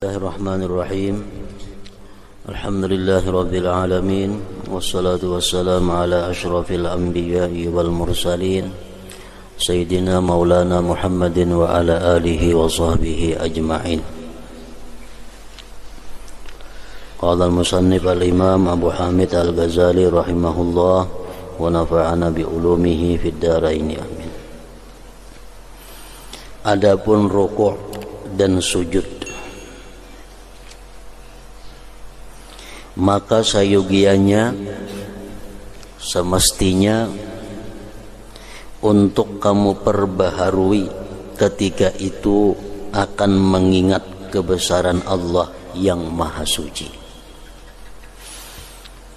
Bismillahirrahmanirrahim. Alhamdulillahi rabbil alamin, wassalatu wassalamu ala asyrafil anbiya'i wal mursalin sayyidina maulana Muhammadin wa ala alihi wa sahbihi ajma'in. Qala al-musannif al-imam Abu Hamid al-Ghazali rahimahullah wa nafa'ana bi ulumihi fid dharain amin. Adapun rukuk dan sujud, maka sayogianya semestinya untuk kamu perbaharui ketika itu akan mengingat kebesaran Allah yang maha suci.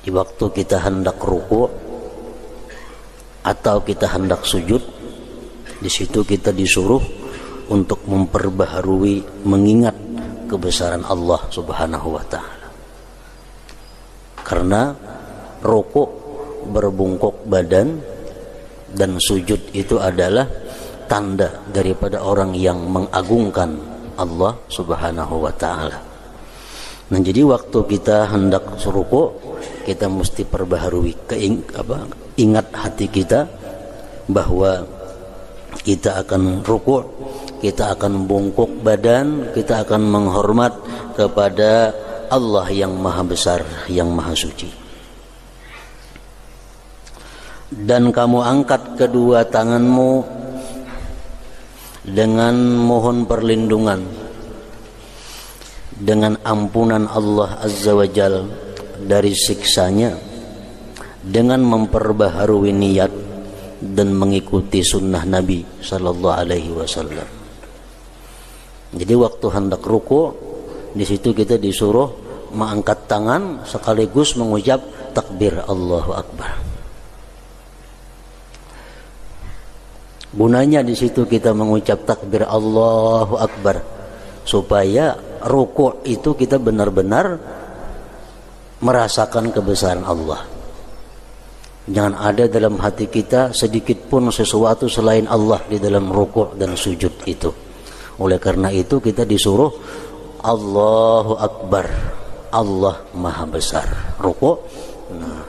Di waktu kita hendak ruku' atau kita hendak sujud, di situ kita disuruh untuk memperbaharui mengingat kebesaran Allah Subhanahu wa ta'ala. Karena rukuk berbungkuk badan dan sujud itu adalah tanda daripada orang yang mengagungkan Allah Subhanahu wa ta'ala. Nah, jadi waktu kita hendak rukuk, kita mesti perbaharui ingat hati kita bahwa kita akan rukuk, kita akan bungkuk badan, kita akan menghormat kepada Allah yang maha besar, yang maha suci. Dan kamu angkat kedua tanganmu dengan mohon perlindungan, dengan ampunan Allah Azza wa Jal dari siksanya, dengan memperbaharui niat dan mengikuti sunnah Nabi Sallallahu Alaihi Wasallam. Jadi waktu hendak ruku', di situ kita disuruh mengangkat tangan sekaligus mengucap takbir Allahu Akbar. Gunanya di situ kita mengucap takbir Allahu Akbar supaya ruku' itu kita benar-benar merasakan kebesaran Allah. Jangan ada dalam hati kita sedikit pun sesuatu selain Allah di dalam ruku' dan sujud itu. Oleh karena itu kita disuruh Allahu Akbar, Allah maha besar. Ruku', nah,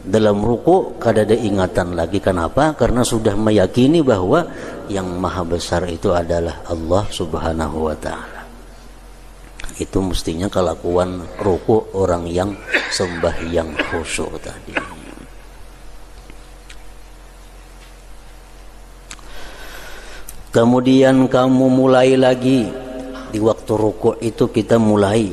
dalam ruku' kada ada ingatan lagi. Kenapa? Karena sudah meyakini bahwa yang maha besar itu adalah Allah Subhanahu wa ta'ala. Itu mestinya kelakuan ruku' orang yang sembahyang khusyuk tadi. Kemudian kamu mulai lagi. Di waktu rukuk itu kita mulai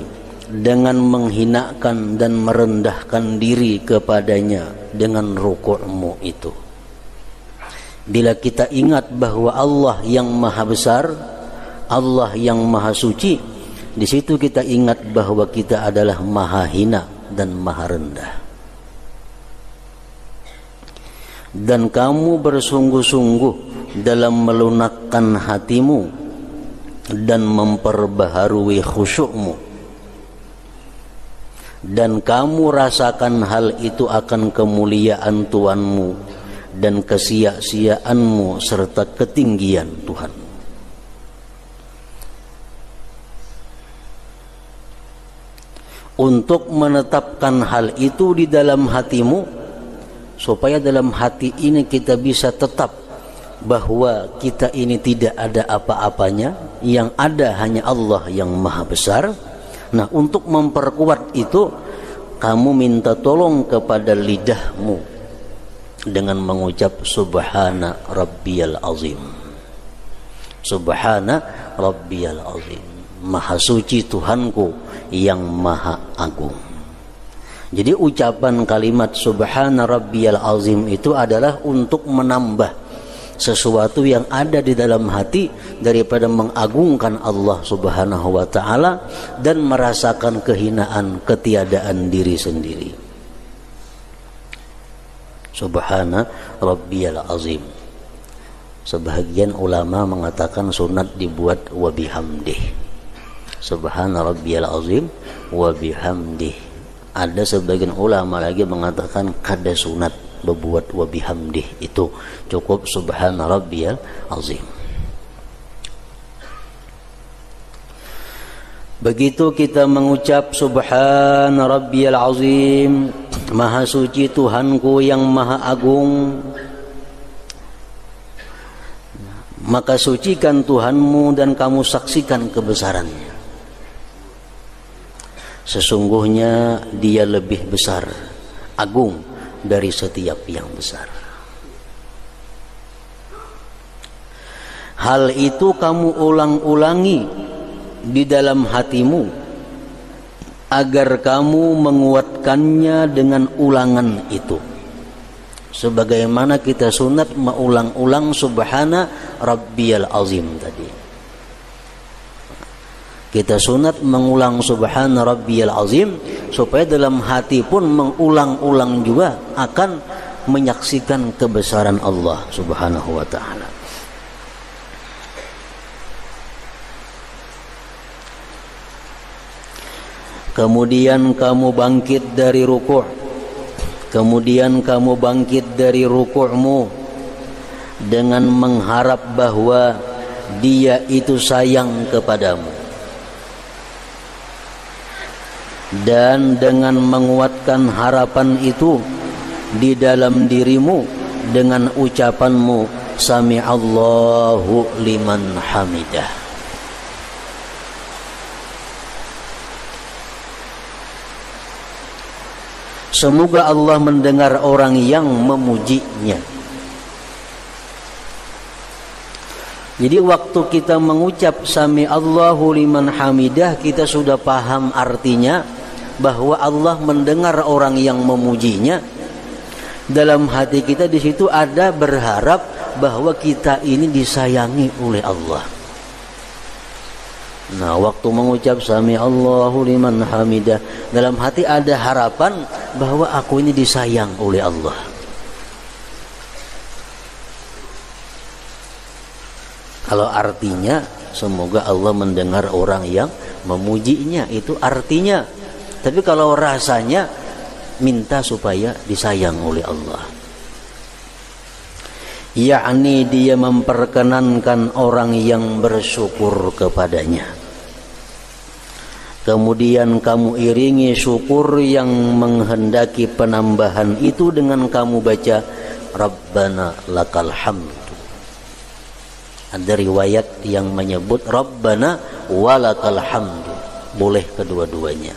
dengan menghinakan dan merendahkan diri kepadanya dengan rukukmu itu. Bila kita ingat bahwa Allah yang maha besar, Allah yang maha suci, di situ kita ingat bahwa kita adalah maha hina dan maha rendah. Dan kamu bersungguh-sungguh dalam melunakkan hatimu dan memperbaharui khusyukmu, dan kamu rasakan hal itu akan kemuliaan Tuhanmu dan kesia-siaanmu serta ketinggian Tuhan. Untuk menetapkan hal itu di dalam hatimu, supaya dalam hati ini kita bisa tetap bahwa kita ini tidak ada apa-apanya, yang ada hanya Allah yang maha besar. Nah, untuk memperkuat itu, kamu minta tolong kepada lidahmu dengan mengucap Subhana Rabbiyal Azim. Subhana Rabbiyal Azim, maha suci Tuhanku yang maha agung. Jadi ucapan kalimat Subhana Rabbiyal Azim itu adalah untuk menambah sesuatu yang ada di dalam hati daripada mengagungkan Allah Subhanahu wa ta'ala dan merasakan kehinaan, ketiadaan diri sendiri. Subhana Rabbiyal Azim. Sebahagian ulama mengatakan sunat dibuat wa bihamdih. Subhana Rabbiyal Azim wa bihamdih. Ada sebagian ulama lagi mengatakan kada sunat berbuat wa bihamdih, itu cukup Subhana Rabbiyal Azim. Begitu kita mengucap Subhana Rabbiyal Azim, Maha suci Tuhanku yang Maha Agung, maka sucikan Tuhanmu dan kamu saksikan kebesarannya. Sesungguhnya Dia lebih besar, agung dari setiap yang besar. Hal itu kamu ulang-ulangi di dalam hatimu agar kamu menguatkannya dengan ulangan itu. Sebagaimana kita sunat mengulang-ulang Subhana Rabbiyal Azim tadi. Kita sunat mengulang Subhana Rabbiyal Azim supaya dalam hati pun mengulang-ulang juga akan menyaksikan kebesaran Allah Subhanahu wa ta'ala. Kemudian kamu bangkit dari ruku'. Kemudian kamu bangkit dari ruku'mu dengan mengharap bahwa Dia itu sayang kepadamu, dan dengan menguatkan harapan itu di dalam dirimu dengan ucapanmu Sami'allahu liman hamidah. Semoga Allah mendengar orang yang memujinya. Jadi waktu kita mengucap Sami Allahu liman hamidah, kita sudah paham artinya bahwa Allah mendengar orang yang memujinya. Dalam hati kita di situ ada berharap bahwa kita ini disayangi oleh Allah. Nah, waktu mengucap Sami Allahu liman hamidah, dalam hati ada harapan bahwa aku ini disayang oleh Allah. Kalau artinya semoga Allah mendengar orang yang memujinya, itu artinya. Tapi kalau rasanya minta supaya disayang oleh Allah, yakni Dia memperkenankan orang yang bersyukur kepadanya. Kemudian kamu iringi syukur yang menghendaki penambahan itu dengan kamu baca Rabbana lakal hamdu. Ada riwayat yang menyebut Rabbana walakal hamdu. Boleh kedua-duanya,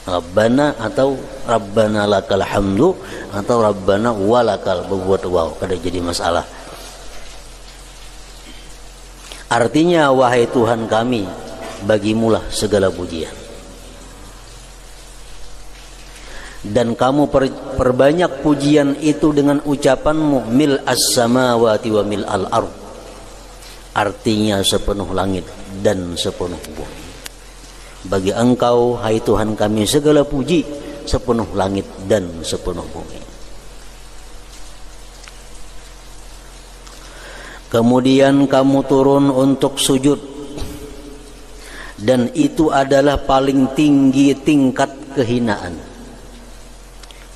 Rabbana atau Rabbana lakal hamdu, atau Rabbana walakal, berbuat waw, kada jadi masalah. Artinya, wahai Tuhan kami, bagimulah segala pujian, dan kamu perbanyak pujian itu dengan ucapanmu mil as-samawati wa mil al-ard, artinya sepenuh langit dan sepenuh bumi. Bagi Engkau, hai Tuhan kami, segala puji sepenuh langit dan sepenuh bumi. Kemudian kamu turun untuk sujud, dan itu adalah paling tinggi tingkat kehinaan.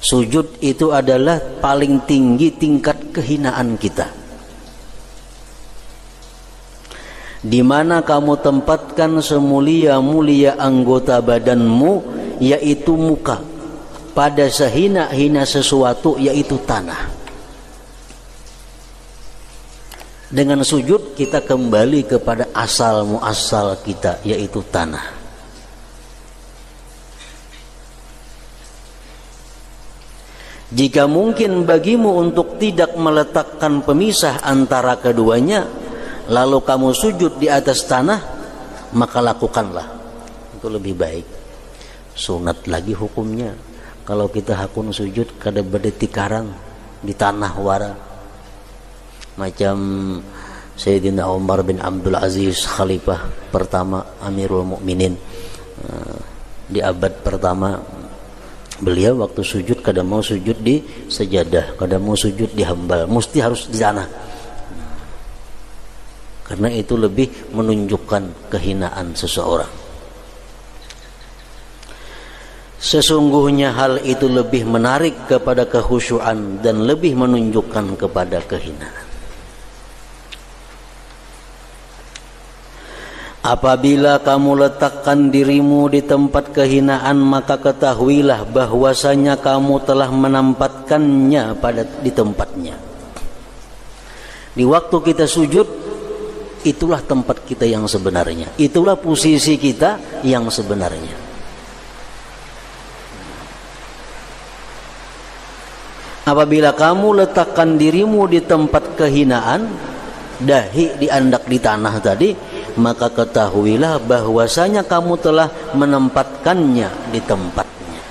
Sujud itu adalah paling tinggi tingkat kehinaan kita, di mana kamu tempatkan semulia-mulia anggota badanmu, yaitu muka, pada sehina-hina sesuatu, yaitu tanah. Dengan sujud kita kembali kepada asal muasal kita, yaitu tanah. Jika mungkin bagimu untuk tidak meletakkan pemisah antara keduanya, lalu kamu sujud di atas tanah, maka lakukanlah. Itu lebih baik. Sunat lagi hukumnya. Kalau kita hakun sujud kada berdetikarang di tanah wara. Macam Sayyidina Umar bin Abdul Aziz, khalifah pertama Amirul Mukminin di abad pertama, beliau waktu sujud kada mau sujud di sajadah, kada mau sujud di hambal, mesti harus di tanah, karena itu lebih menunjukkan kehinaan seseorang. Sesungguhnya hal itu lebih menarik kepada kekhusyuan dan lebih menunjukkan kepada kehinaan. Apabila kamu letakkan dirimu di tempat kehinaan, maka ketahuilah bahwasanya kamu telah menempatkannya di tempatnya. Di waktu kita sujud, itulah tempat kita yang sebenarnya, itulah posisi kita yang sebenarnya. Apabila kamu letakkan dirimu di tempat kehinaan, dahi diandak di tanah tadi, maka ketahuilah bahwasanya kamu telah menempatkannya di tempatnya.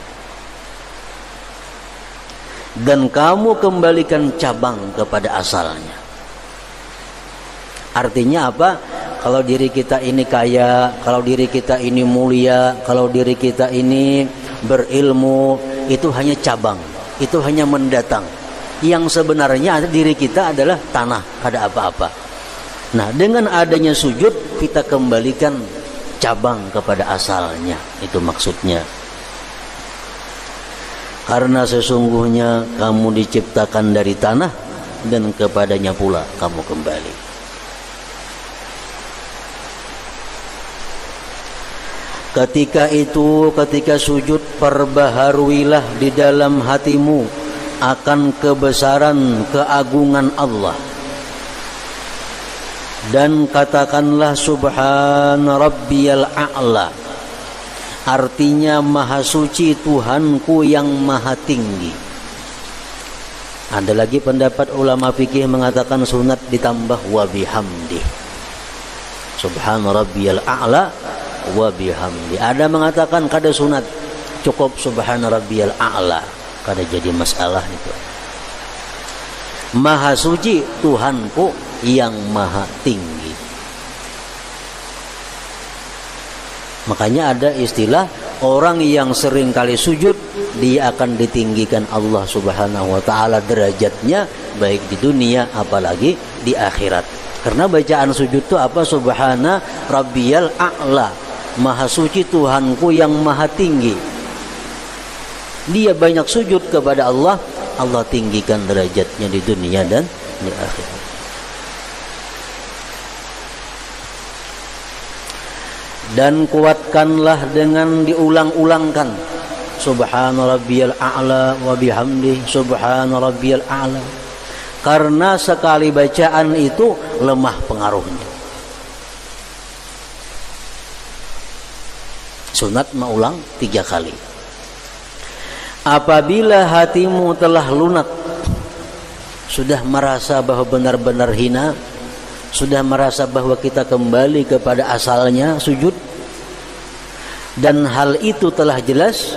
Dan kamu kembalikan cabang kepada asalnya. Artinya apa? Kalau diri kita ini kaya, kalau diri kita ini mulia, kalau diri kita ini berilmu, itu hanya cabang, itu hanya mendatang. Yang sebenarnya diri kita adalah tanah, ada apa-apa. Nah, dengan adanya sujud kita kembalikan cabang kepada asalnya. Itu maksudnya. Karena sesungguhnya kamu diciptakan dari tanah dan kepadanya pula kamu kembali. Ketika itu, ketika sujud, perbaharuilah di dalam hatimu akan kebesaran keagungan Allah. Dan katakanlah subhana rabbiyal a'la. Artinya maha suci Tuhanku yang maha tinggi. Ada lagi pendapat ulama fikih mengatakan sunat ditambah wa bihamdi. Subhana rabbiyal a'la wa bihamdi. Ada mengatakan kada sunat, cukup subhana rabbiyal a'la. Kada jadi masalah itu. Maha suci Tuhanku yang maha tinggi. Makanya ada istilah orang yang sering kali sujud, dia akan ditinggikan Allah Subhanahu wa taala derajatnya baik di dunia apalagi di akhirat. Karena bacaan sujud itu apa? Subhana rabbiyal a'la. Maha suci Tuhanku yang maha tinggi. Dia banyak sujud kepada Allah, Allah tinggikan derajatnya di dunia dan di akhirat. Dan kuatkanlah dengan diulang-ulangkan subhana rabbiyal a'la wa bihamdi subhana rabbiyal a'la. Karena sekali bacaan itu lemah pengaruhnya. Sunat mengulang 3 kali. Apabila hatimu telah lunak, sudah merasa bahwa benar-benar hina, sudah merasa bahwa kita kembali kepada asalnya sujud, dan hal itu telah jelas,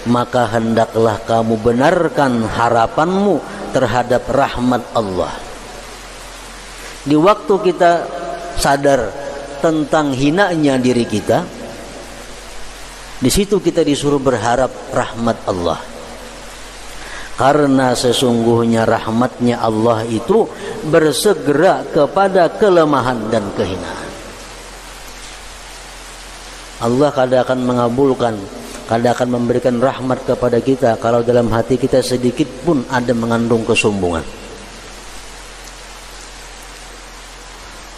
maka hendaklah kamu benarkan harapanmu terhadap rahmat Allah. Di waktu kita sadar tentang hinanya diri kita, di situ kita disuruh berharap rahmat Allah. Karena sesungguhnya rahmatnya Allah itu bersegera kepada kelemahan dan kehinaan. Allah kadang akan mengabulkan, kadang akan memberikan rahmat kepada kita kalau dalam hati kita sedikit pun ada mengandung kesombongan.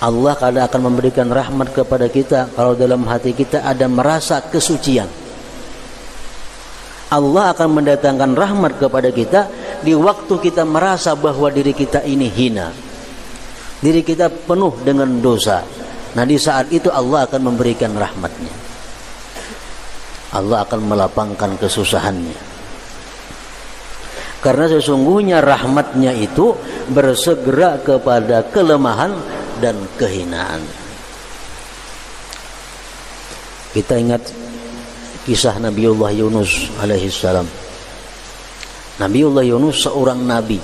Allah kadang akan memberikan rahmat kepada kita kalau dalam hati kita ada merasa kesucian. Allah akan mendatangkan rahmat kepada kita di waktu kita merasa bahwa diri kita ini hina, diri kita penuh dengan dosa. Nah, di saat itu Allah akan memberikan rahmatnya. Allah akan melapangkan kesusahannya. Karena sesungguhnya rahmatnya itu bersegera kepada kelemahan dan kehinaan. Kita ingat kisah Nabiullah Yunus alaihissalam. Nabiullah Yunus seorang nabi.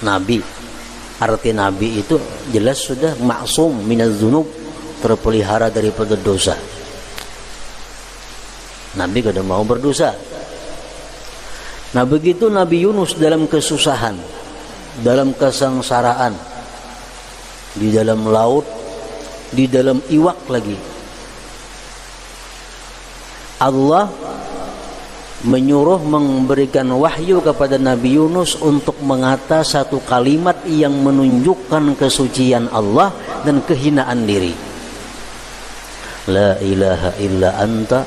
Nabi, arti nabi itu jelas sudah maksum minaz dzunub, terpelihara daripada dosa. Nabi kada mau berdosa. Nah, begitu Nabi Yunus dalam kesusahan, dalam kesengsaraan, di dalam laut, di dalam iwak lagi, Allah menyuruh memberikan wahyu kepada Nabi Yunus untuk mengata satu kalimat yang menunjukkan kesucian Allah dan kehinaan diri. La ilaha illa anta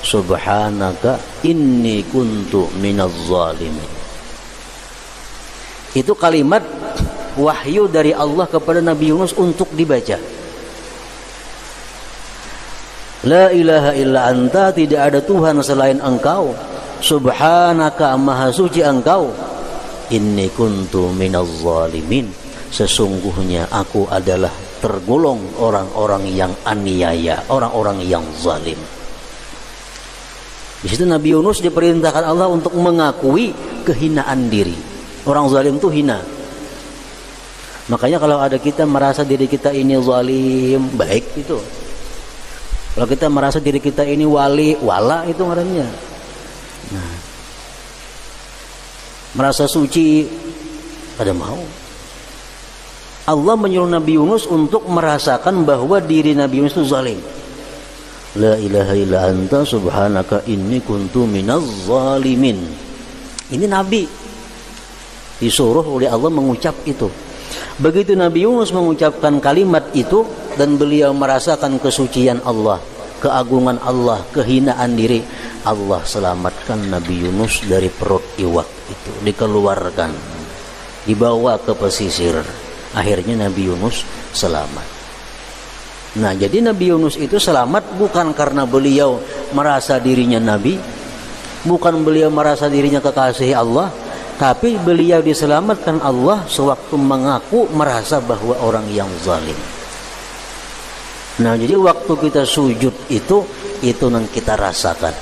subhanaka inni kuntu minaz zalimin. Itu kalimat wahyu dari Allah kepada Nabi Yunus untuk dibaca. La ilaha illa anta, tidak ada Tuhan selain engkau, subhanaka, maha suci engkau, inni kuntu minaz zalimin, sesungguhnya aku adalah tergolong orang-orang yang aniaya, orang-orang yang zalim. Di situ Nabi Yunus diperintahkan Allah untuk mengakui kehinaan diri. Orang zalim itu hina. Makanya kalau ada kita merasa diri kita ini zalim, baik itu. Kalau kita merasa diri kita ini wala itu ngarannya. Nah, merasa suci, ada mau. Allah menyuruh Nabi Yunus untuk merasakan bahwa diri Nabi Yunus itu zalim. La ilaha illa anta subhanaka inni kuntu minaz zalimin. Ini Nabi disuruh oleh Allah mengucap itu. Begitu Nabi Yunus mengucapkan kalimat itu dan beliau merasakan kesucian Allah, keagungan Allah, kehinaan diri, Allah selamatkan Nabi Yunus dari perut iwak itu, dikeluarkan, dibawa ke pesisir. Akhirnya Nabi Yunus selamat. Nah, jadi Nabi Yunus itu selamat bukan karena beliau merasa dirinya Nabi, bukan beliau merasa dirinya kekasih Allah, tapi beliau diselamatkan Allah sewaktu mengaku merasa bahwa orang yang zalim. Nah, jadi waktu kita sujud itu yang kita rasakan.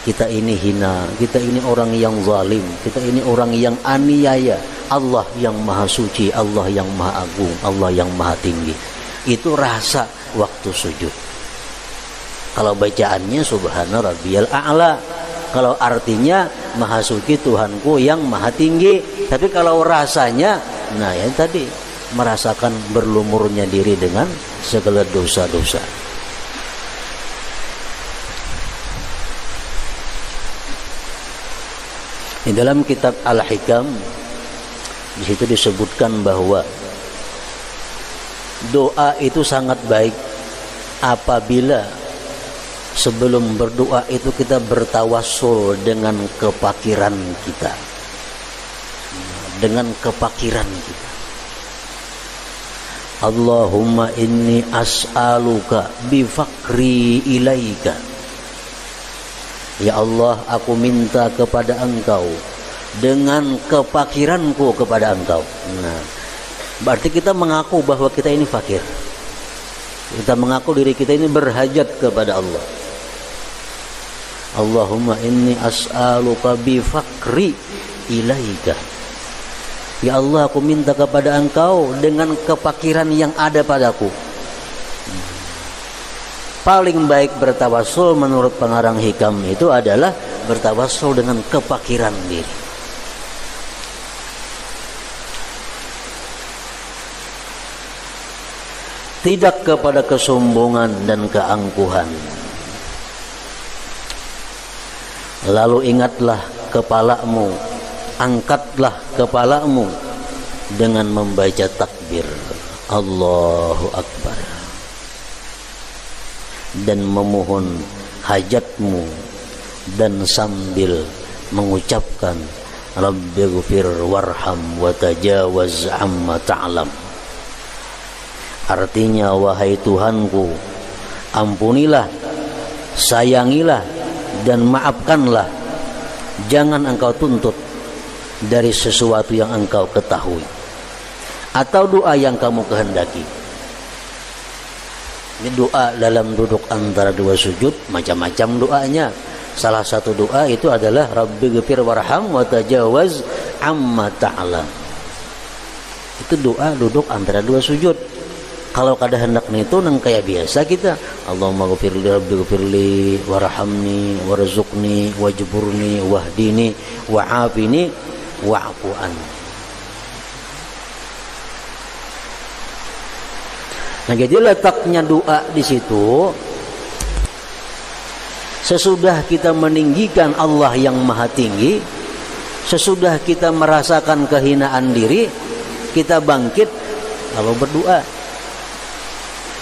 Kita ini hina, kita ini orang yang zalim, kita ini orang yang aniaya. Allah yang maha suci, Allah yang maha agung, Allah yang maha tinggi. Itu rasa waktu sujud. Kalau bacaannya subhana rabbiyal a'la, kalau artinya maha suci Tuhanku yang maha tinggi. Tapi kalau rasanya, nah ya tadi, merasakan berlumurnya diri dengan segala dosa-dosa. Di dalam kitab Al-Hikam, di situ disebutkan bahwa doa itu sangat baik apabila sebelum berdoa itu kita bertawassul dengan kepakiran kita, dengan kepakiran kita. Allahumma inni as'aluka bifakri ilaika. Ya Allah, aku minta kepada Engkau dengan kepakiranku kepada Engkau. Nah, berarti kita mengaku bahwa kita ini fakir. Kita mengaku diri kita ini berhajat kepada Allah. Allahumma inni as'aluka bifakri ilaika. Ya Allah, aku minta kepada Engkau dengan kepakiran yang ada padaku. Paling baik bertawassul menurut pengarang hikam itu adalah bertawassul dengan kepakiran diri. Tidak kepada kesombongan dan keangkuhan. Lalu ingatlah kepalamu, angkatlah kepalamu dengan membaca takbir Allahu Akbar, dan memohon hajatmu, dan sambil mengucapkan Rabbighfir warham wa tajawaz amma ta'lam. Artinya, wahai Tuhanku, ampunilah, sayangilah, dan maafkanlah. Jangan engkau tuntut dari sesuatu yang engkau ketahui atau doa yang kamu kehendaki. Ini doa dalam duduk antara dua sujud, macam-macam doanya. Salah satu doa itu adalah Rabbighfir warham wa tajawaz amma ta'lam. Itu doa duduk antara dua sujud. Kalau kada hendak itu nang kayak biasa kita, Allahumma ghfirli rabbighfirli warhamni warzuqni wajburni wahdini wa'afini wa'fu anni. Nah, jadi letaknya doa di situ, sesudah kita meninggikan Allah yang maha tinggi, sesudah kita merasakan kehinaan diri, kita bangkit lalu berdoa.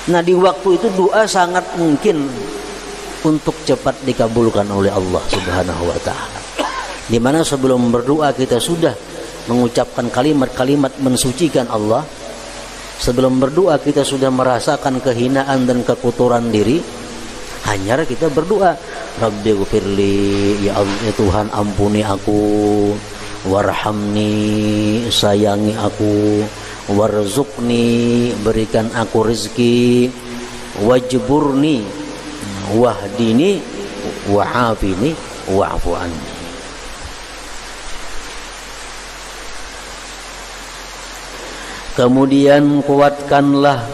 Nah, di waktu itu doa sangat mungkin untuk cepat dikabulkan oleh Allah Subhanahu wa taala. Di mana sebelum berdoa kita sudah mengucapkan kalimat-kalimat mensucikan Allah. Sebelum berdoa kita sudah merasakan kehinaan dan kekotoran diri. Hanya kita berdoa, Rabbighfirli, ya Allah, ya Tuhan ampuni aku, warhamni, sayangi aku, warzuqni, berikan aku rezeki, wajburni, wahdini, wa'afini, wa'fu anni. Kemudian kuatkanlah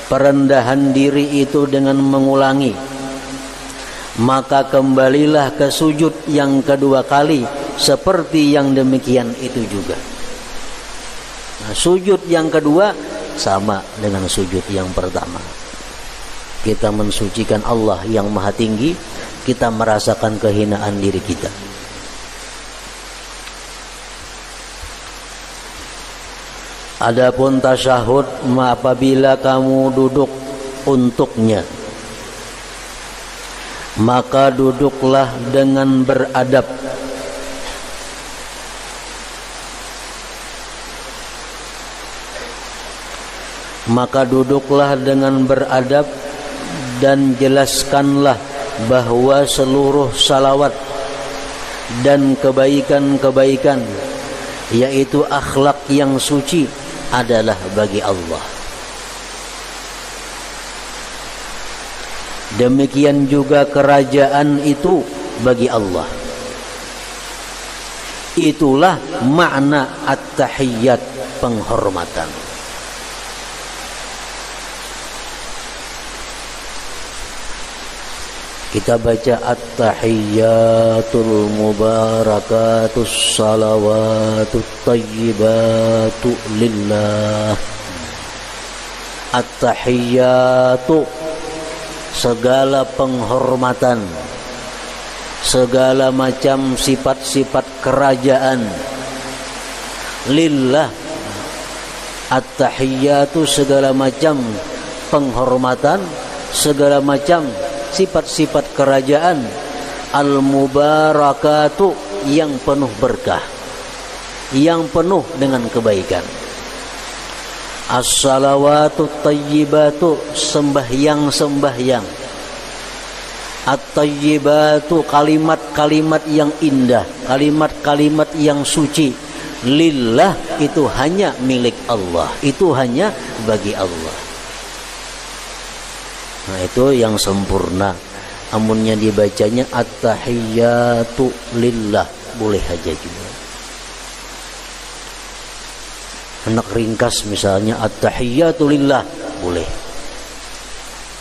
perendahan diri itu dengan mengulangi, maka kembalilah ke sujud yang kedua kali seperti yang demikian itu juga. Nah, sujud yang kedua sama dengan sujud yang pertama. Kita mensucikan Allah yang maha tinggi, kita merasakan kehinaan diri kita. Adapun tasyahud apabila kamu duduk untuknya, maka duduklah dengan beradab. Maka duduklah dengan beradab dan jelaskanlah bahwa seluruh salawat dan kebaikan-kebaikan, yaitu akhlak yang suci, adalah bagi Allah. Demikian juga kerajaan itu bagi Allah. Itulah makna at-tahiyyat, penghormatan. Kita baca at-tahiyyatul mubarakatus salawatut tayyibatu lillah. At-tahiyyatu, segala penghormatan, segala macam sifat-sifat kerajaan, lillah. At-tahiyyatu, segala macam penghormatan, segala macam sifat-sifat kerajaan, al-mubarakatu, yang penuh berkah, yang penuh dengan kebaikan. As-salawatu tayyibatu, sembahyang-sembahyang. At-tayyibatu, kalimat-kalimat yang indah, kalimat-kalimat yang suci. Lillah, itu hanya milik Allah, itu hanya bagi Allah. Nah, itu yang sempurna. Amunnya dibacanya at-tahiyyatu lillah, boleh aja juga. Anak ringkas misalnya at-tahiyyatu lillah, boleh.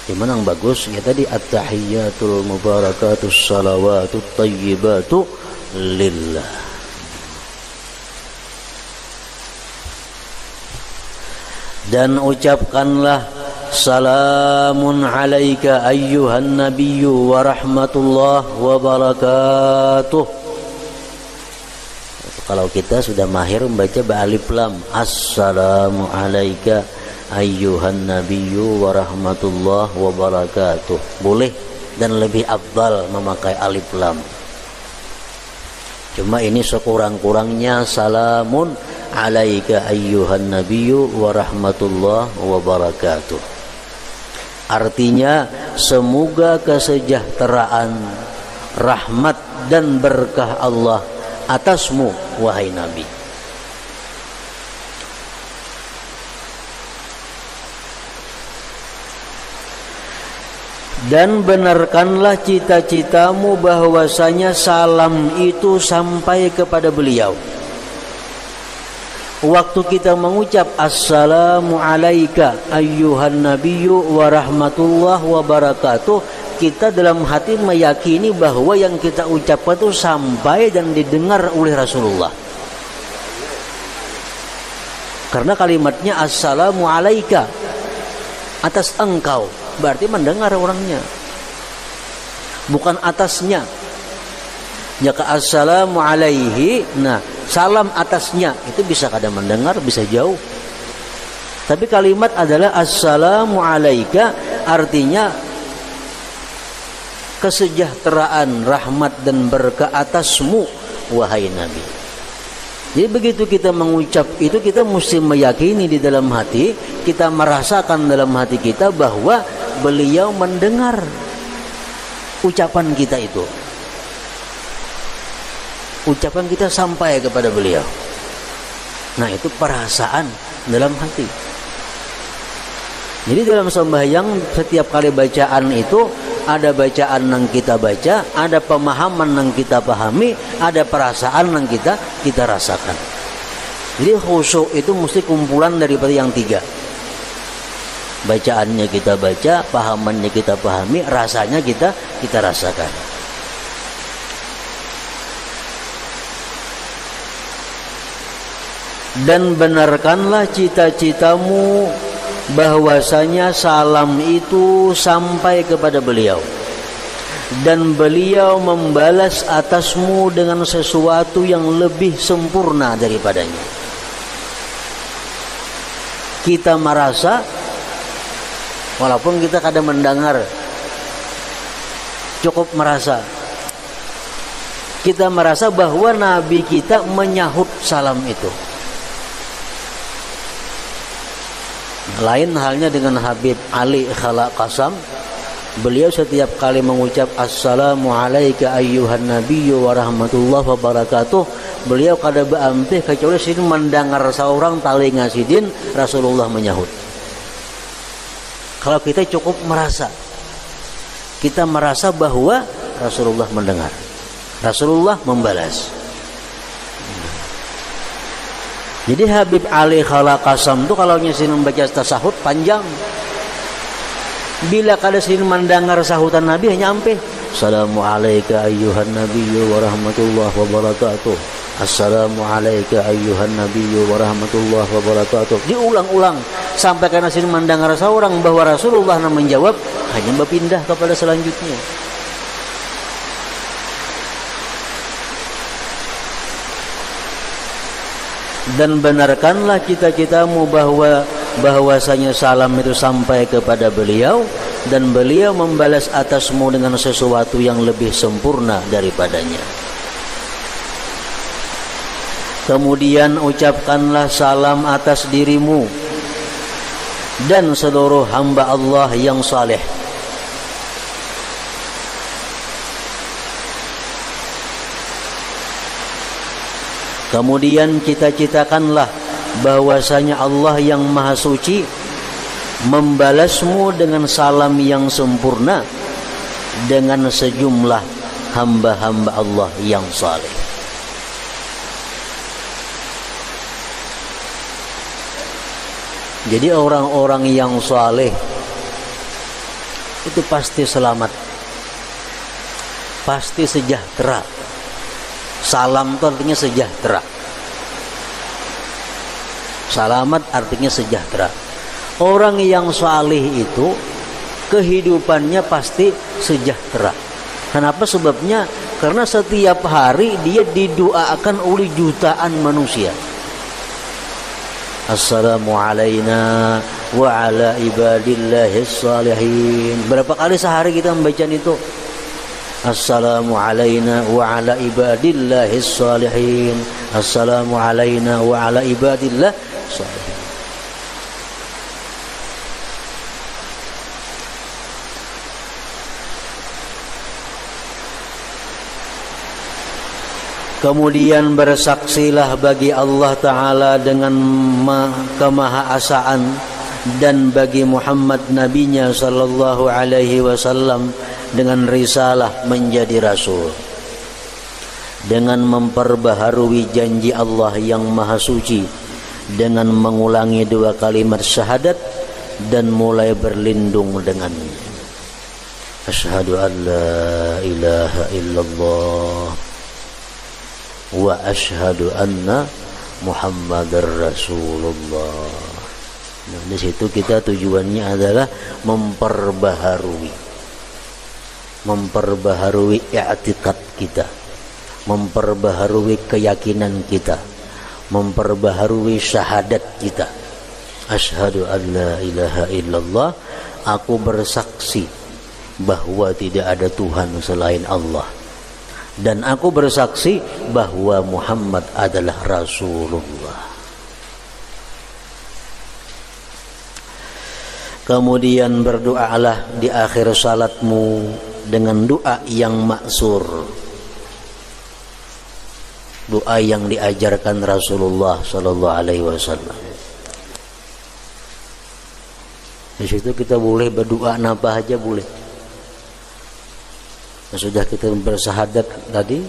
Dimana yang bagus ya tadi at-tahiyyatul mubarakatus salawatut tayyibatu lillah. Dan ucapkanlah salamun alaika ayyuhan nabiyyu wa rahmatullah wa barakatuh. Kalau kita sudah mahir membaca ba'alif lam, assalamu alaika ayyuhan nabiyyu wa rahmatullah wa barakatuh, boleh, dan lebih afdal memakai alif lam. Cuma ini sekurang-kurangnya salamun alaika ayyuhan nabiyyu wa rahmatullah wa barakatuh. Artinya semoga kesejahteraan, rahmat dan berkah Allah atasmu wahai Nabi. Dan benarkanlah cita-citamu bahwasanya salam itu sampai kepada beliau. Waktu kita mengucap assalamu alaika ayyuhan nabiyyu wa rahmatullah wa barakatuh, kita dalam hati meyakini bahwa yang kita ucapkan itu sampai dan didengar oleh Rasulullah. Karena kalimatnya assalamu alaika, atas engkau, berarti mendengar orangnya, bukan atasnya. Jika assalamu alaihi, nah salam atasnya, itu bisa kadang mendengar, bisa jauh. Tapi kalimat adalah assalamu alaika, artinya kesejahteraan, rahmat dan berkah atasmu wahai Nabi. Jadi begitu kita mengucap itu, kita mesti meyakini di dalam hati, kita merasakan dalam hati kita bahwa beliau mendengar ucapan kita itu. Ucapan kita sampai kepada beliau. Nah, itu perasaan dalam hati. Jadi dalam sembahyang setiap kali bacaan itu ada bacaan yang kita baca, ada pemahaman yang kita pahami, ada perasaan yang kita rasakan. Jadi khusyuk itu mesti kumpulan daripada yang tiga. Bacaannya kita baca, pahamannya kita pahami, rasanya kita rasakan. Dan benarkanlah cita-citamu bahwasanya salam itu sampai kepada beliau dan beliau membalas atasmu dengan sesuatu yang lebih sempurna daripadanya. Kita merasa, walaupun kita kadang mendengar, cukup merasa, kita merasa bahwa Nabi kita menyahut salam itu. Lain halnya dengan Habib Ali Khala Qasam. Beliau setiap kali mengucap assalamu alayka ayyuhan nabiyyu wa rahmatullahi wa barakatuh, beliau kada beampih kecuali sidin mendengar seorang talinga sidin Rasulullah menyahut. Kalau kita cukup merasa, kita merasa bahwa Rasulullah mendengar, Rasulullah membalas. Jadi Habib Ali Khala Qasam itu kalau nyesin membaca tasahud panjang. Bila kada sin mendengar sahutan Nabi hanya ampe assalamu alayka ayyuhan nabiyyu wa rahmatullahi wa barakatuh. Assalamu alayka ayyuhan nabiyyu wa rahmatullahi wa barakatuh. Diulang-ulang sampai karena sin mendengar seorang bahwa Rasulullah menjawab, hanya berpindah kepada selanjutnya. Dan benarkanlah cita-citamu bahwasanya salam itu sampai kepada beliau dan beliau membalas atasmu dengan sesuatu yang lebih sempurna daripadanya. Kemudian ucapkanlah salam atas dirimu dan seluruh hamba Allah yang saleh. Kemudian cita-citakanlah bahwasanya Allah yang Maha Suci membalasmu dengan salam yang sempurna dengan sejumlah hamba-hamba Allah yang saleh. Jadi orang-orang yang saleh itu pasti selamat, pasti sejahtera. Salam itu artinya sejahtera. Selamat artinya sejahtera. Orang yang saleh itu kehidupannya pasti sejahtera. Kenapa sebabnya? Karena setiap hari dia didoakan oleh jutaan manusia. Assalamu alayna wa ala ibadillahis salihin. Berapa kali sehari kita membaca itu? Assalamu alayna wa ala ibadillahis salihin. Assalamu alayna wa ala ibadillah salihin. Kemudian bersaksilah bagi Allah Ta'ala dengan kemahaasaan dan bagi Muhammad nabinya sallallahu alaihi wasallam dengan risalah menjadi rasul, dengan memperbaharui janji Allah yang maha suci dengan mengulangi 2 kalimat syahadat dan mulai berlindung dengannya. Asyhadu an la ilaha illallah wa asyhadu anna Muhammadar Rasulullah. Nah, di situ kita tujuannya adalah memperbaharui i'tikad kita, memperbaharui keyakinan kita, memperbaharui syahadat kita. Asyhadu an la ilaha illallah, aku bersaksi bahwa tidak ada Tuhan selain Allah, dan aku bersaksi bahwa Muhammad adalah Rasulullah. Kemudian berdoalah di akhir salatmu dengan doa yang maksur, doa yang diajarkan Rasulullah sallallahu alaihi wasallam. Di situ kita boleh berdoa apa aja boleh. Sudah kita bersyahadat tadi,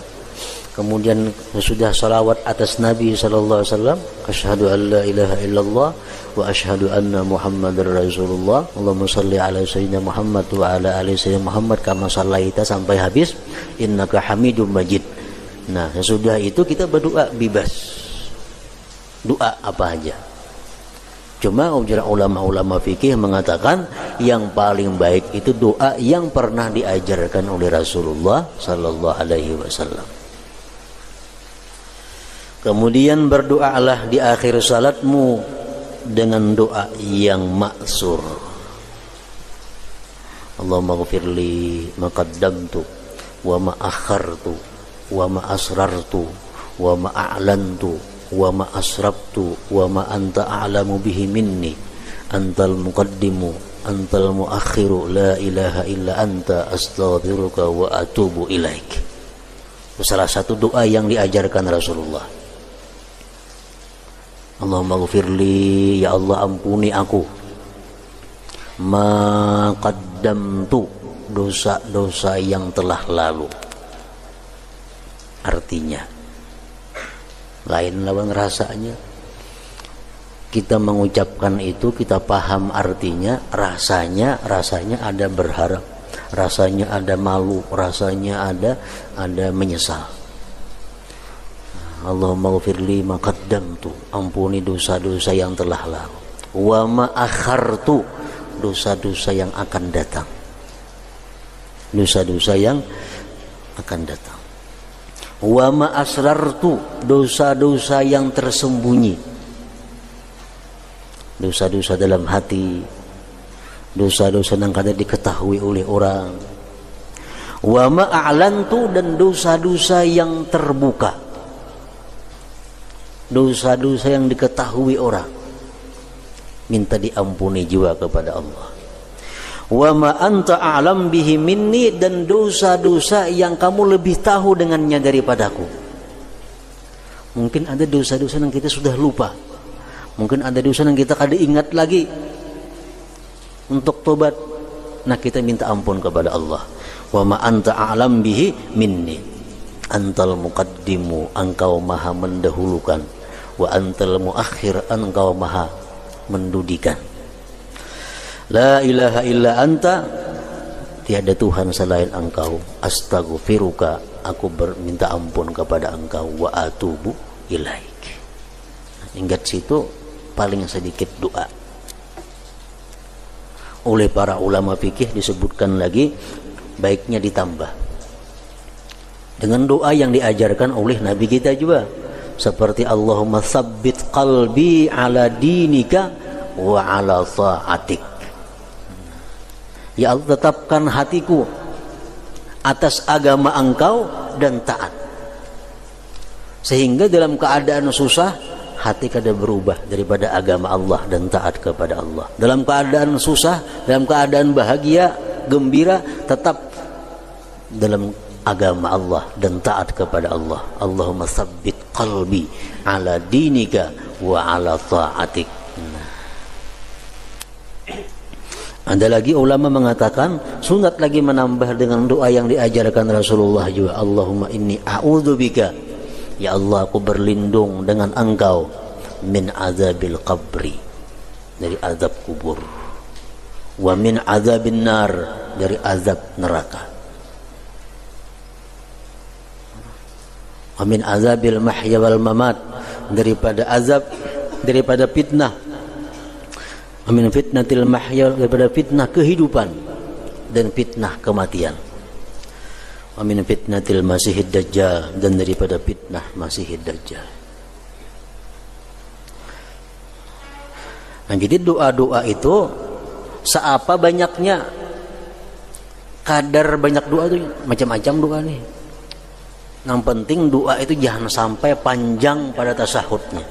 kemudian sudah salawat atas Nabi sallallahu alaihi wasallam, asyhadu an la ilaha illallah wa asyhadu anna Muhammadar Rasulullah. Allahumma shalli ala sayyidina Muhammad wa ala ali sayyidina Muhammad kama shallaita sampai habis, innaka Hamidum Majid. Nah, sesudah itu kita berdoa bebas. Doa apa aja. Cuma ulama-ulama fikih mengatakan yang paling baik itu doa yang pernah diajarkan oleh Rasulullah sallallahu alaihi wasallam. Kemudian berdoalah di akhir salatmu dengan doa yang maksur. Allahumma ghfirli ma qaddamtu wa ma akhartu wa ma asrartu wa ma a'lantu wa ma asrabtu wa ma anta a'lamu bihi minni antal muqaddimu antal muakhiru la ilaha illa anta astaghfiruka wa atubu ilaik. Salah satu doa yang diajarkan Rasulullah. Allahumma ghfirli, ya Allah ampuni aku, ma qaddamtu, dosa-dosa yang telah lalu. Artinya lain lawan rasanya. Kita mengucapkan itu, kita paham artinya, rasanya ada berharap, rasanya ada malu, rasanya ada menyesal. Allahumma ghfirli ma qaddamtu, ampuni dosa-dosa yang telah lalu, wa ma akhartu, dosa-dosa yang akan datang, dosa-dosa yang akan datang, wa ma asrartu, dosa-dosa yang tersembunyi, dosa-dosa dalam hati, dosa-dosa yang kadang diketahui oleh orang, wa ma a'lantu, dan dosa-dosa yang terbuka, dosa-dosa yang diketahui orang, minta diampuni juga kepada Allah. Wa ma anta a'lam bihi minni, dan dosa-dosa yang kamu lebih tahu dengannya daripadaku. Mungkin ada dosa-dosa yang kita sudah lupa, mungkin ada dosa yang kita kada ingat lagi untuk tobat. Nah, kita minta ampun kepada Allah. Wa ma anta a'lam bihi minni, antal muqaddimu, engkau maha mendahulukan, wa antal muakhir, engkau maha mendudikan. La ilaha illa anta, tiada Tuhan selain engkau, astaghfiruka, aku berminta ampun kepada engkau, wa atubu ilaik. Ingat situ paling sedikit doa. Oleh para ulama fikih disebutkan lagi, baiknya ditambah dengan doa yang diajarkan oleh Nabi kita juga, seperti Allahumma tsabbit qalbi ala dinika wa ala ta'atik. Ya Allah, tetapkan hatiku atas agama engkau dan taat, sehingga dalam keadaan susah hati kada berubah daripada agama Allah dan taat kepada Allah. Dalam keadaan susah, dalam keadaan bahagia, gembira, tetap dalam agama Allah dan taat kepada Allah. Allahumma tsabbit qalbi ala dinika wa ala ta'atik. Ada lagi ulama mengatakan sunat lagi menambah dengan doa yang diajarkan Rasulullah juga. Allahumma inni a'udzubika, ya Allah aku berlindung dengan engkau, min azabil qabri, dari azab kubur, wa min azabin nar, dari azab neraka, wa min azabil mahya wal mamat, daripada azab, daripada fitnah, wa min fitnatil mahya, daripada fitnah kehidupan dan fitnah kematian, wa min fitnatil masihid dajjal, dan daripada fitnah masihid dajjal. Nah, jadi doa-doa itu seapa banyaknya, kadar banyak doa itu macam-macam doa nih. Yang penting doa itu jangan sampai panjang pada tasahudnya.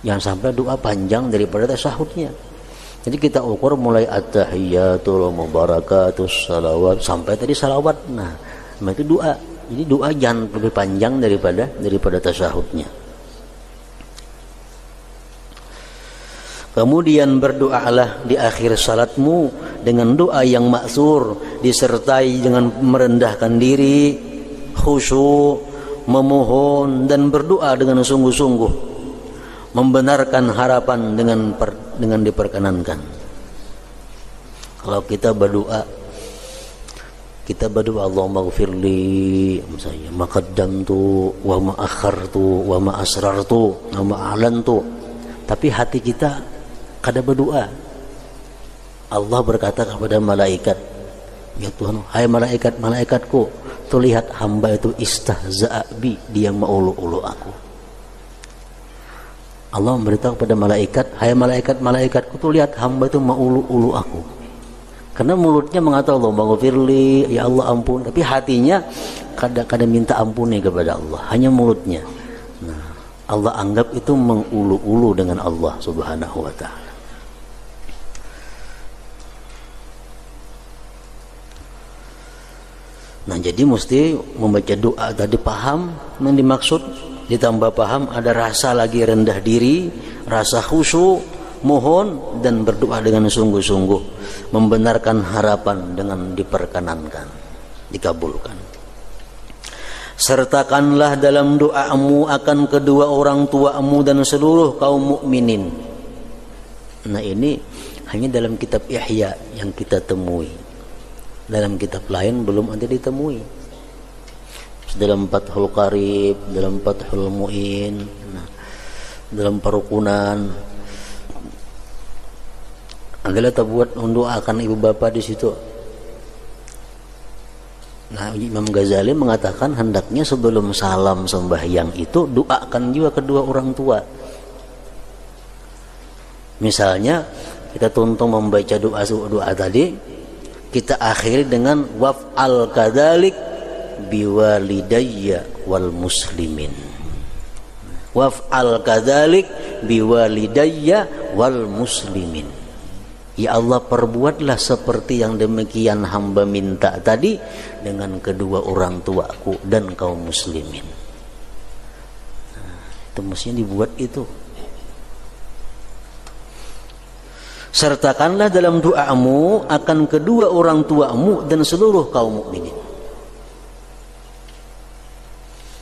Jangan sampai doa panjang daripada tasahudnya. Jadi kita ukur mulai at-tahiyatul mubarakatus salawat sampai tadi salawat. Nah, itu doa. Jadi doa jangan lebih panjang daripada tasahudnya. Kemudian berdoalah di akhir salatmu dengan doa yang maksur, disertai dengan merendahkan diri, khusyuk, memohon dan berdoa dengan sungguh-sungguh, membenarkan harapan dengan diperkenankan. Kalau kita berdoa Allahumma ghfirli misalnya ma qaddamtu wa ma akhartu wa ma asrartu wa ma a'lantu, tapi hati kita kada berdoa. Allah berkata kepada malaikat, ya Tuhan, hai malaikatku, tuh lihat hamba itu istahza'a bi, dia maulu-ulu aku. Allah memberitahu kepada malaikat, hai malaikatku, tuh lihat hamba itu maulu-ulu aku. Karena mulutnya mengatakan Allahumma ghfirli, ya Allah ampun, tapi hatinya kadang-kadang minta ampuni kepada Allah, hanya mulutnya. Nah, Allah anggap itu mengulu-ulu dengan Allah Subhanahu wa ta'ala. Nah, jadi mesti membaca doa tadi paham yang dimaksud, ditambah paham ada rasa lagi rendah diri, rasa khusyuk, mohon dan berdoa dengan sungguh-sungguh, membenarkan harapan dengan diperkenankan, dikabulkan. Sertakanlah dalam doamu akan kedua orang tuamu dan seluruh kaum mukminin. Nah, ini hanya dalam kitab Ihya yang kita temui. Dalam kitab lain belum ada ditemui. Dalam Fathul Qarib, dalam Fathul Mu'in, nah, dalam Parukunan adalah buat mendoakan ibu bapa di situ. Nah, Imam Ghazali mengatakan hendaknya sebelum salam sembahyang itu doakan juga kedua orang tua. Misalnya kita tuntung membaca doa tadi, kita akhiri dengan waf'al kadzalik biwalidayya wal muslimin. Waf'al kadzalik biwalidayya wal muslimin. Ya Allah, perbuatlah seperti yang demikian hamba minta tadi dengan kedua orang tuaku dan kaum muslimin. Nah, itu mestinya dibuat itu. Sertakanlah dalam doamu akan kedua orang tuamu dan seluruh kaum mukminin.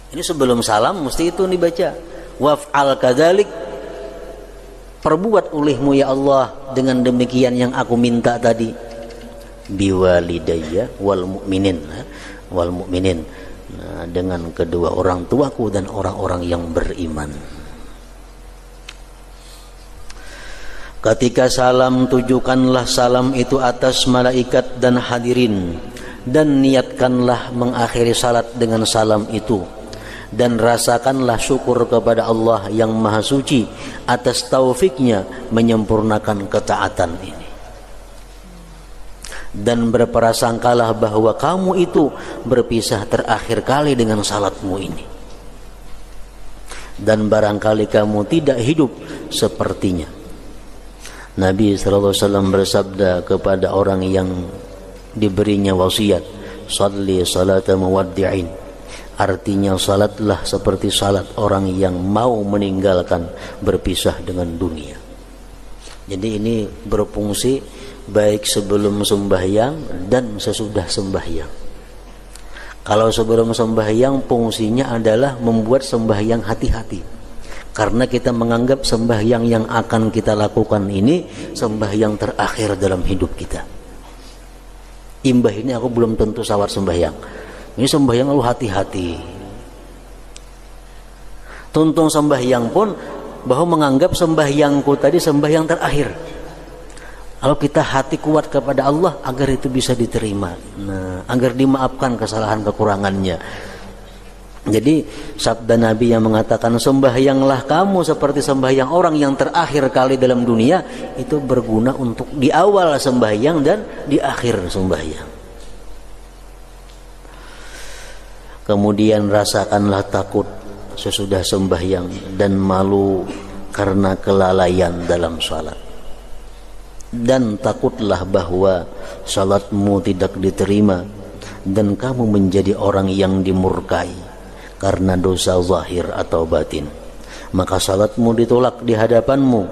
Ini sebelum salam mesti itu dibaca. Waf'al kadzalik, perbuat olehmu ya Allah dengan demikian yang aku minta tadi. Biwalidayya wal mukminin, wal mukminin. Nah, dengan kedua orang tuaku dan orang-orang yang beriman. Ketika salam, tujukanlah salam itu atas malaikat dan hadirin, dan niatkanlah mengakhiri salat dengan salam itu, dan rasakanlah syukur kepada Allah yang Maha Suci atas taufiknya menyempurnakan ketaatan ini, dan berprasangkalah bahwa kamu itu berpisah terakhir kali dengan salatmu ini, dan barangkali kamu tidak hidup sepertinya. Nabi SAW bersabda kepada orang yang diberinya wasiat, salli salata muwaddi'in, artinya salatlah seperti salat orang yang mau meninggalkan, berpisah dengan dunia. Jadi ini berfungsi baik sebelum sembahyang dan sesudah sembahyang. Kalau sebelum sembahyang fungsinya adalah membuat sembahyang hati-hati, karena kita menganggap sembahyang yang akan kita lakukan ini sembahyang terakhir dalam hidup kita. Imbah ini aku belum tentu sawar sembahyang. Ini sembahyang lalu hati-hati. Tuntung sembahyang pun bahwa menganggap sembahyangku tadi sembahyang terakhir. Kalau kita hati kuat kepada Allah agar itu bisa diterima, nah, agar dimaafkan kesalahan kekurangannya. Jadi sabda Nabi yang mengatakan sembahyanglah kamu seperti sembahyang orang yang terakhir kali dalam dunia, itu berguna untuk di awal sembahyang dan di akhir sembahyang. Kemudian rasakanlah takut sesudah sembahyang dan malu karena kelalaian dalam salat. Dan takutlah bahwa salatmu tidak diterima dan kamu menjadi orang yang dimurkai karena dosa zahir atau batin, maka salatmu ditolak di hadapanmu.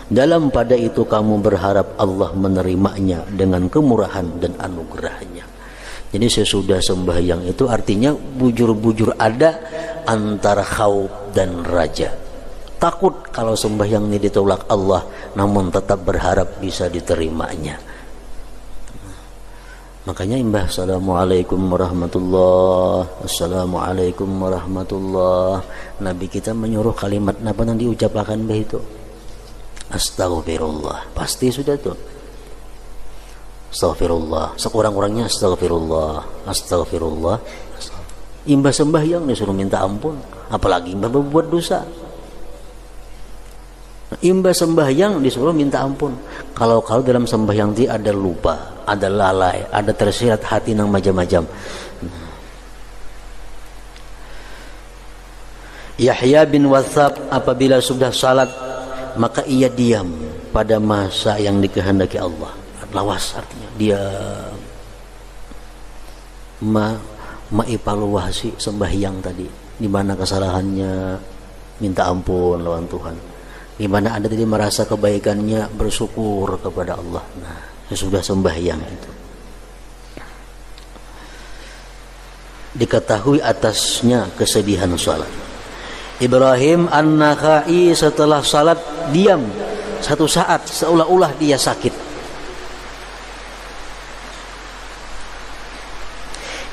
Dalam pada itu kamu berharap Allah menerimanya dengan kemurahan dan anugerahnya. Jadi sesudah sembahyang itu artinya bujur-bujur ada antara khauf dan raja. Takut kalau sembahyang ini ditolak Allah, namun tetap berharap bisa diterimanya. Makanya imbah assalamualaikum warahmatullah, assalamualaikum warahmatullah. Nabi kita menyuruh kalimat apa yang diucapkan mbah itu? Astaghfirullah. Pasti sudah tuh. Astaghfirullah. Sekurang-kurangnya astaghfirullah, astaghfirullah. Imbah sembahyang disuruh minta ampun, apalagi imbah berbuat dosa. Imbah sembahyang disuruh minta ampun. Kalau dalam sembahyang itu ada lupa, ada lalai, ada tersirat hati nang macam-macam. Yahya bin Wathab apabila sudah salat maka ia diam pada masa yang dikehendaki Allah. Lawas artinya diam. Maevaluasi sembahyang tadi, di mana kesalahannya, minta ampun lawan Tuhan. Di mana ada tadi merasa kebaikannya, bersyukur kepada Allah. Nah, sesudah sembahyang itu diketahui atasnya kesedihan salat. Ibrahim An-Nakhai setelah salat diam satu saat, seolah-olah dia sakit.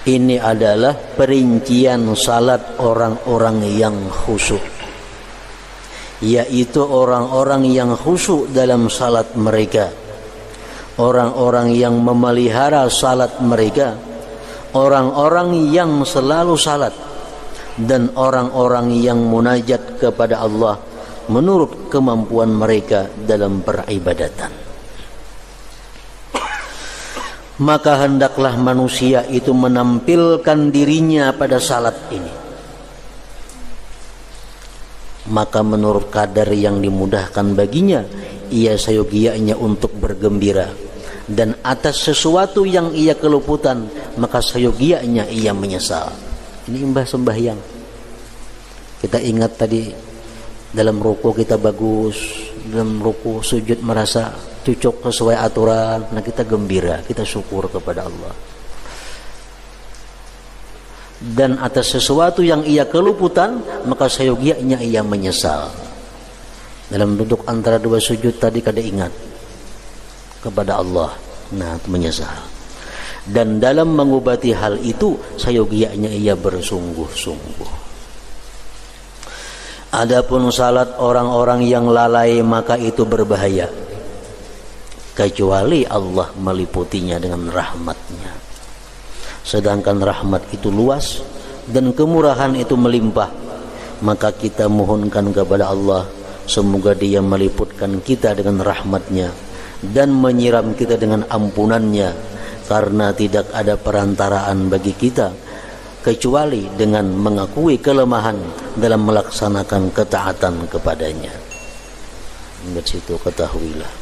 Ini adalah perincian salat orang-orang yang khusyuk, yaitu orang-orang yang khusyuk dalam salat mereka, orang-orang yang memelihara salat mereka, orang-orang yang selalu salat, dan orang-orang yang munajat kepada Allah menurut kemampuan mereka dalam peribadatan. Maka hendaklah manusia itu menampilkan dirinya pada salat ini. Maka menurut kadar yang dimudahkan baginya, ia sayogianya untuk bergembira, dan atas sesuatu yang ia keluputan, maka sayogianya ia menyesal. Ini imbah sembahyang. Kita ingat tadi dalam ruku kita bagus, dalam ruku sujud merasa cocok sesuai aturan, nah kita gembira, kita syukur kepada Allah. Dan atas sesuatu yang ia keluputan, maka sayogianya ia menyesal. Dalam duduk antara dua sujud tadi kada ingat kepada Allah, nah menyesal. Dan dalam mengobati hal itu, sayogianya ia bersungguh-sungguh. Adapun salat orang-orang yang lalai, maka itu berbahaya, kecuali Allah meliputinya dengan rahmatnya. Sedangkan rahmat itu luas dan kemurahan itu melimpah, maka kita mohonkan kepada Allah semoga Dia meliputkan kita dengan rahmatnya dan menyiram kita dengan ampunannya, karena tidak ada perantaraan bagi kita kecuali dengan mengakui kelemahan dalam melaksanakan ketaatan kepadanya. Dari situ ketahuilah